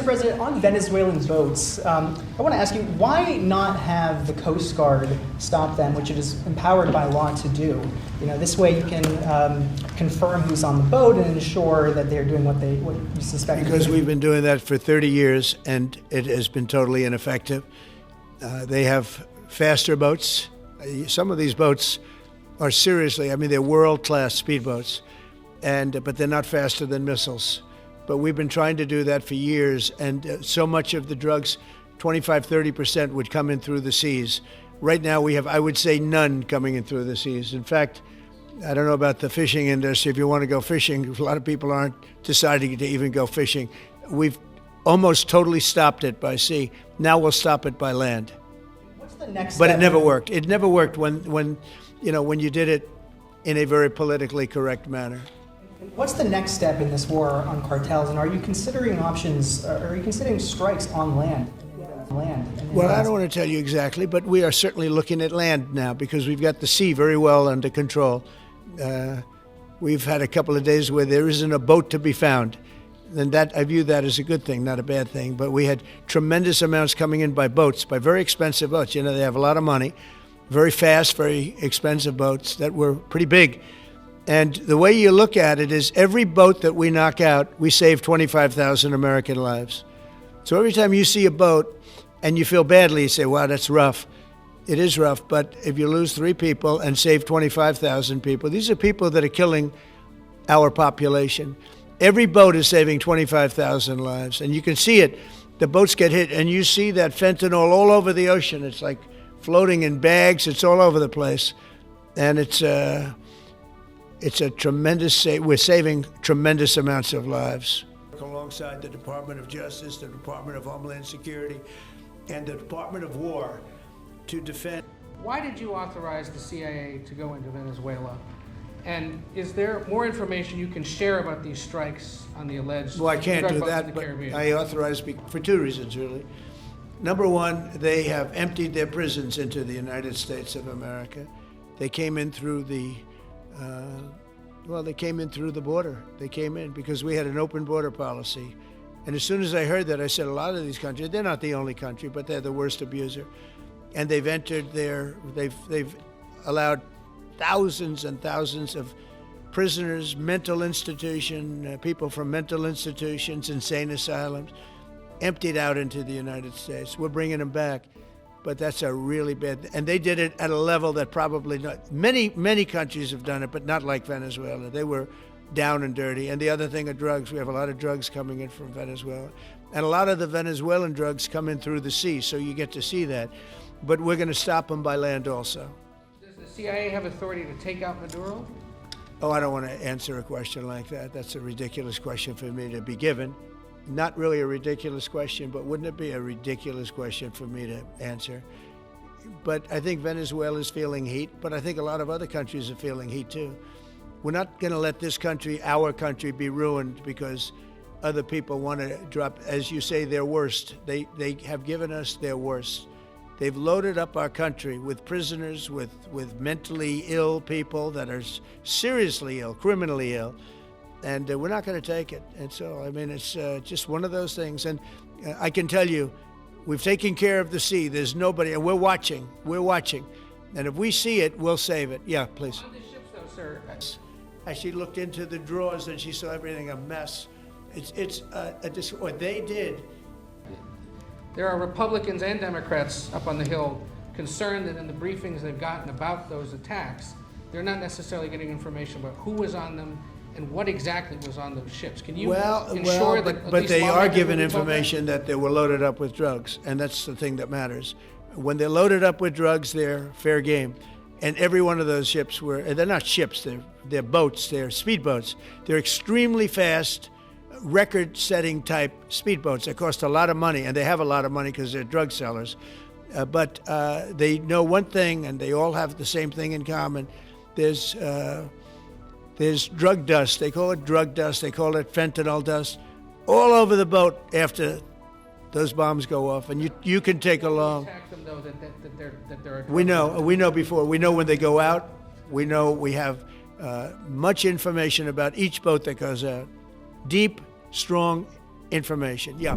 Mr. President, on Venezuelan boats, I want to ask you, why not have the Coast Guard stop them, which it is empowered by law to do? This way you can confirm who's on the boat and ensure that they're doing what you suspect. Because we've been doing that for 30 years, and it has been totally ineffective. They have faster boats. Some of these boats are seriously, they're world-class speedboats, but they're not faster than missiles. But we've been trying to do that for years, and so much of the drugs, 25-30%, would come in through the seas. Right now we have, I would say, none coming in through the seas. In fact, I don't know about the fishing industry. If you want to go fishing, a lot of people aren't deciding to even go fishing. We've almost totally stopped it by sea. Now we'll stop it by land. What's the next But step? it never worked. It never worked when you did it in a very politically correct manner. What's the next step in this war on cartels, and are you considering options? Are you considering strikes on land? Well, I don't want to tell you exactly, but we are certainly looking at land now because we've got the sea very well under control. We've had a couple of days where there isn't a boat to be found. And that, I view that as a good thing, not a bad thing. But we had tremendous amounts coming in by boats, by very expensive boats. They have a lot of money, very fast, very expensive boats that were pretty big. And the way you look at it is every boat that we knock out, we save 25,000 American lives. So every time you see a boat and you feel badly, you say, wow, that's rough. It is rough, but if you lose 3 people and save 25,000 people, these are people that are killing our population. Every boat is saving 25,000 lives, and you can see it. The boats get hit, and you see that fentanyl all over the ocean. It's like floating in bags. It's all over the place, and it's a tremendous. We're saving tremendous amounts of lives. Alongside the Department of Justice, the Department of Homeland Security, and the Department of War to defend. Why did you authorize the CIA to go into Venezuela? And is there more information you can share about these strikes on the alleged? Well, I can't drug do boats in that, the but Caribbean? I authorized for 2 reasons, really. Number one, they have emptied their prisons into the United States of America. They came in through the border. They came in because we had an open border policy. And as soon as I heard that, I said, a lot of these countries, they're not the only country, but they're the worst abuser. And they've entered they've allowed thousands and thousands of prisoners, mental institution, people from mental institutions, insane asylums, emptied out into the United States. We're bringing them back. But that's a really bad, and they did it at a level that probably not, many countries have done it, but not like Venezuela. They were down and dirty. And the other thing are drugs. We have a lot of drugs coming in from Venezuela. And a lot of the Venezuelan drugs come in through the sea, so you get to see that. But we're going to stop them by land also. Does the CIA have authority to take out Maduro? Oh, I don't want to answer a question like that. That's a ridiculous question for me to be given. Not really a ridiculous question, but wouldn't it be a ridiculous question for me to answer? But I think Venezuela is feeling heat, but I think a lot of other countries are feeling heat too. We're not going to let this country, our country, be ruined because other people want to drop, as you say, their worst. They have given us their worst. They've loaded up our country with prisoners, with mentally ill people that are seriously ill, criminally ill. And we're not going to take it. And so, it's just one of those things. And I can tell you, we've taken care of the sea. There's nobody, and we're watching. And if we see it, we'll save it. Yeah, please. On the ships, though, sir. As she looked into the drawers and she saw everything a mess. What they did. There are Republicans and Democrats up on the Hill concerned that in the briefings they've gotten about those attacks, they're not necessarily getting information about who was on them and what exactly was on those ships. Can you ensure that? But they are given information that they were loaded up with drugs, and that's the thing that matters. When they're loaded up with drugs, they're fair game. And every one of those ships they're not ships, they're boats, they're speedboats. They're extremely fast, record-setting type speedboats that cost a lot of money, and they have a lot of money because they're drug sellers. But they know one thing, and they all have the same thing in common. There's drug dust. They call it drug dust. They call it fentanyl dust all over the boat after those bombs go off. And you can take along. Attack them, though, that there are. We know before. We know when they go out. We know we have much information about each boat that goes out. Deep, strong information. Yeah.